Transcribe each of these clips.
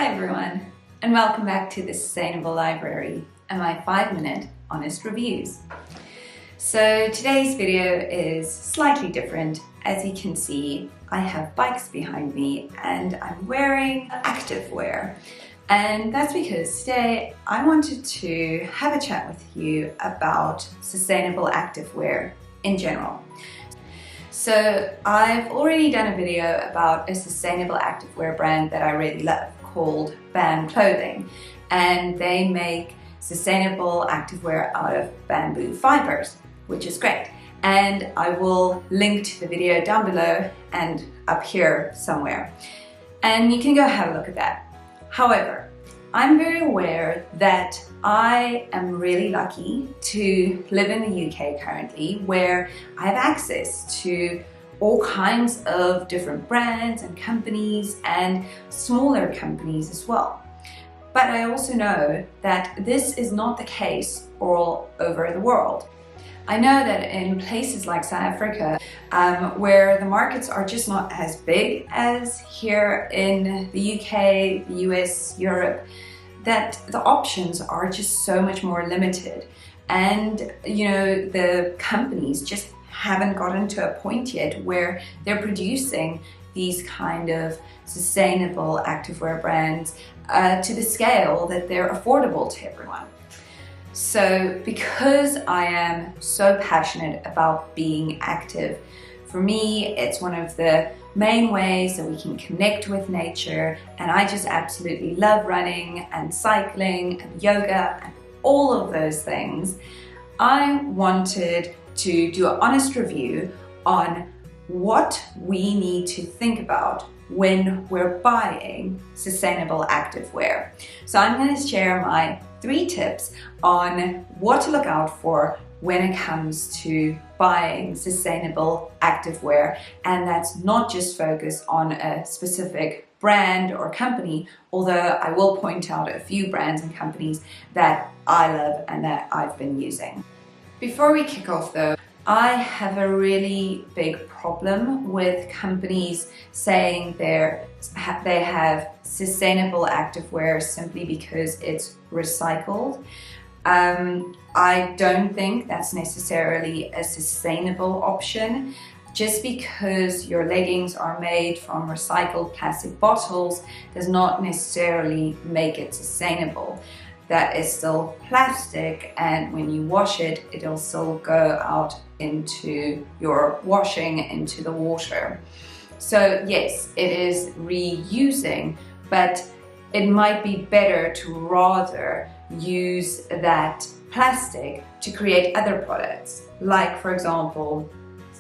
Hi everyone, and welcome back to the Sustainable Library and my 5-minute honest reviews. So today's video is slightly different. As you can see, I have bikes behind me and I'm wearing activewear. And that's because today I wanted to have a chat with you about sustainable activewear in general. So I've already done a video about a sustainable activewear brand that I really love called Band Clothing, and they make sustainable activewear out of bamboo fibers, which is great. And I will link to the video down below and up here somewhere, and you can go have a look at that. However, I'm very aware that I am really lucky to live in the UK currently, where I have access to all kinds of different brands and companies and smaller companies as well. But I also know that this is not the case all over the world. I know that in places like South Africa, where the markets are just not as big as here in the UK, the US, Europe, that the options are just so much more limited. And you know, the companies just haven't gotten to a point yet where they're producing these kind of sustainable activewear brands to the scale that they're affordable to everyone. So because I am so passionate about being active, for me it's one of the main ways that we can connect with nature, and I just absolutely love running and cycling and yoga and all of those things. I wanted to do an honest review on what we need to think about when we're buying sustainable activewear. So I'm going to share my 3 tips on what to look out for when it comes to buying sustainable activewear, and that's not just focused on a specific brand or company, although I will point out a few brands and companies that I love and that I've been using. Before we kick off though, I have a really big problem with companies saying they have sustainable activewear simply because it's recycled. I don't think that's necessarily a sustainable option. Just because your leggings are made from recycled plastic bottles does not necessarily make it sustainable. That is still plastic, and when you wash it, it'll still go out into your washing, into the water. So yes, it is reusing, but it might be better to rather use that plastic to create other products. Like for example,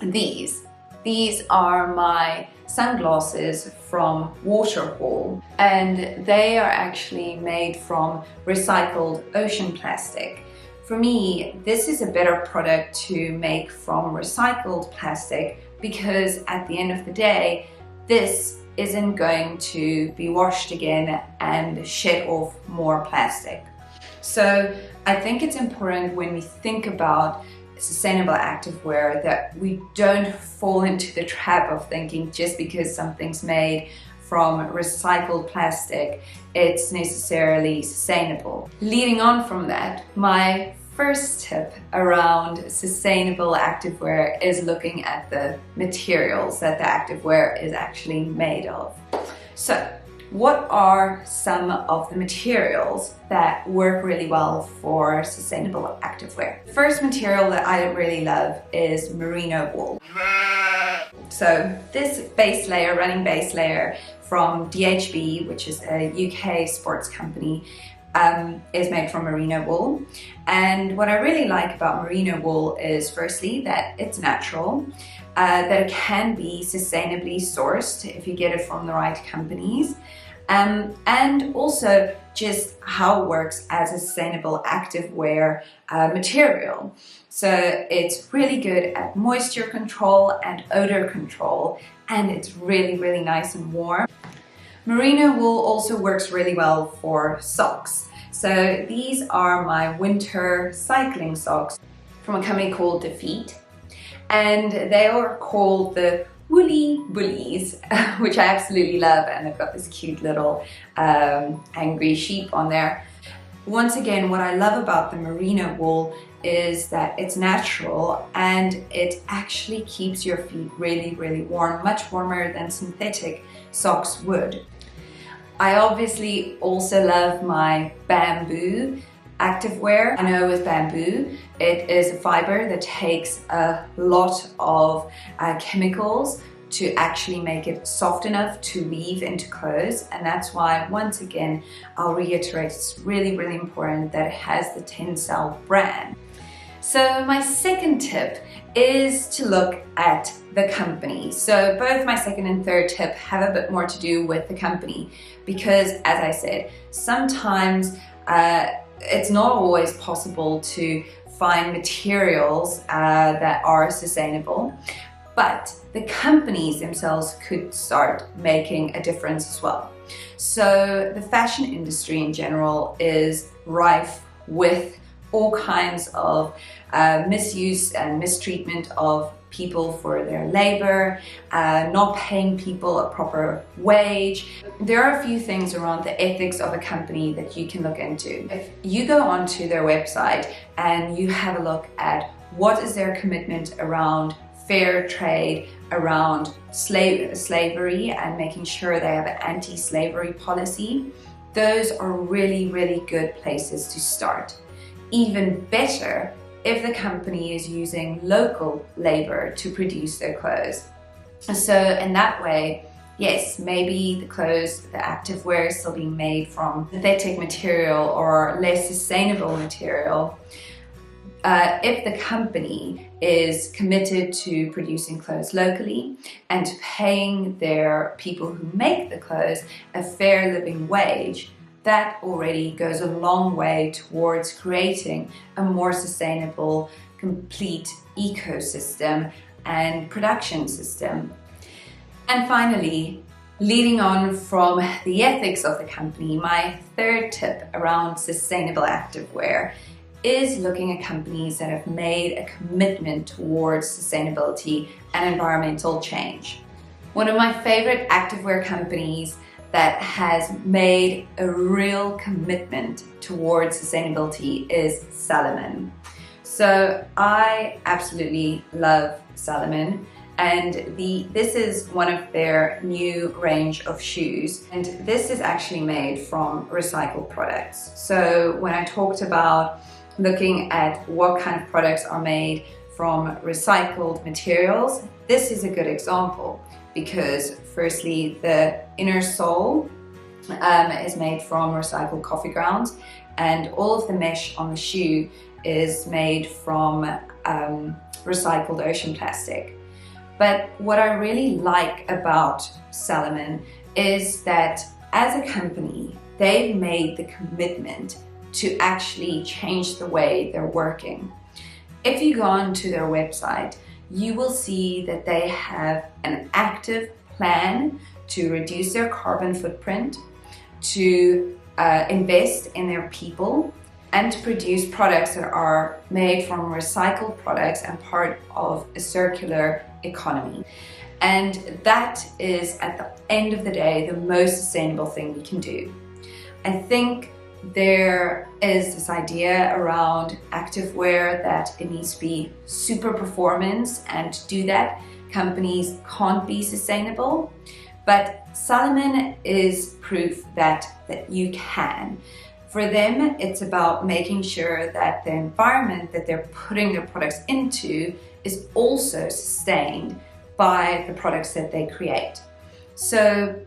these. These are my sunglasses from Waterhall, and they are actually made from recycled ocean plastic. For me, this is a better product to make from recycled plastic because at the end of the day, this isn't going to be washed again and shed off more plastic. So I think it's important when we think about sustainable activewear that we don't fall into the trap of thinking just because something's made from recycled plastic, it's necessarily sustainable. Leading on from that, my first tip around sustainable activewear is looking at the materials that the activewear is actually made of. So, what are some of the materials that work really well for sustainable activewear? The first material that I really love is merino wool. So this base layer, running base layer from DHB, which is a UK sports company, is made from merino wool. And what I really like about merino wool is firstly that it's natural, that it can be sustainably sourced if you get it from the right companies, and also just how it works as a sustainable activewear material. So it's really good at moisture control and odor control, and it's really, really nice and warm. Merino wool also works really well for socks. So these are my winter cycling socks from a company called Defeat, and they are called the woolly bullies, which I absolutely love, and they've got this cute little angry sheep on there. Once again, what I love about the merino wool is that it's natural and it actually keeps your feet really, really warm, much warmer than synthetic socks would. I obviously also love my bamboo activewear. I know with bamboo, it is a fiber that takes a lot of chemicals to actually make it soft enough to weave into clothes, and that's why, once again, I'll reiterate, it's really, really important that it has the Tencel brand. So my second tip is to look at the company. So both my second and third tip have a bit more to do with the company, because as I said, sometimes it's not always possible to find materials that are sustainable, but the companies themselves could start making a difference as well. So the fashion industry in general is rife with all kinds of misuse and mistreatment of people for their labor, not paying people a proper wage. There are a few things around the ethics of a company that you can look into. If you go onto their website and you have a look at what is their commitment around fair trade, around slavery and making sure they have an anti-slavery policy, those are really, really good places to start. Even better if the company is using local labor to produce their clothes. So in that way, yes, maybe the clothes, the activewear is still being made from synthetic material or less sustainable material. If the company is committed to producing clothes locally and to paying their people who make the clothes a fair living wage, that already goes a long way towards creating a more sustainable, complete ecosystem and production system. And finally, leading on from the ethics of the company, my third tip around sustainable activewear is looking at companies that have made a commitment towards sustainability and environmental change. One of my favorite activewear companies that has made a real commitment towards sustainability is Salomon. So I absolutely love Salomon, and this is one of their new range of shoes, and this is actually made from recycled products. So when I talked about looking at what kind of products are made from recycled materials, this is a good example, because firstly, the inner sole is made from recycled coffee grounds, and all of the mesh on the shoe is made from recycled ocean plastic. But what I really like about Salomon is that as a company, they've made the commitment to actually change the way they're working. If you go onto their website, you will see that they have an active plan to reduce their carbon footprint, to invest in their people, and to produce products that are made from recycled products and part of a circular economy. And that is, at the end of the day, the most sustainable thing we can do. I think there is this idea around activewear that it needs to be super performance, and to do that, companies can't be sustainable. But Salomon is proof that you can. For them, it's about making sure that the environment that they're putting their products into is also sustained by the products that they create. So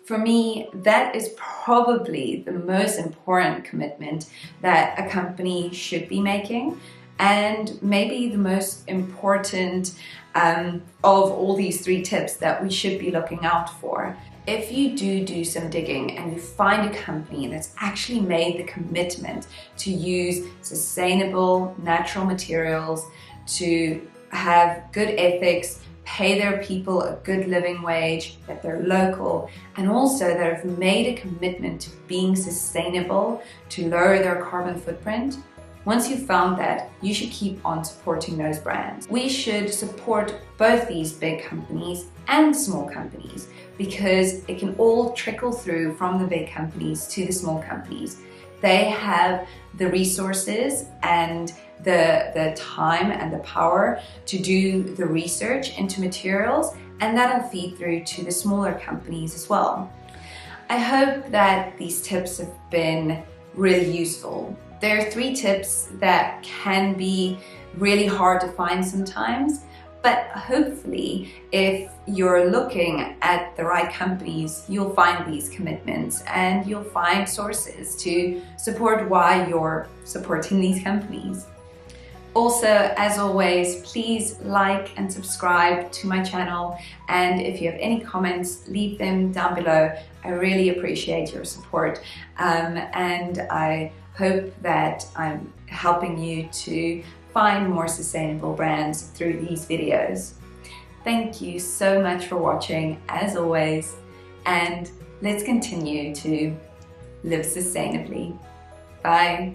for me, that is probably the most important commitment that a company should be making, and maybe the most important of all these three tips that we should be looking out for. If you do some digging and you find a company that's actually made the commitment to use sustainable natural materials, to have good ethics, pay their people a good living wage, that they're local, and also that have made a commitment to being sustainable, to lower their carbon footprint, once you've found that, you should keep on supporting those brands. We should support both these big companies and small companies because it can all trickle through from the big companies to the small companies. They have the resources and the time and the power to do the research into materials, and that'll feed through to the smaller companies as well. I hope that these tips have been really useful. There are 3 tips that can be really hard to find sometimes, but hopefully if you're looking at the right companies, you'll find these commitments and you'll find sources to support why you're supporting these companies. Also, as always, please like and subscribe to my channel, and if you have any comments, leave them down below. I really appreciate your support, and I hope that I'm helping you to find more sustainable brands through these videos. Thank you so much for watching, as always, and let's continue to live sustainably. Bye.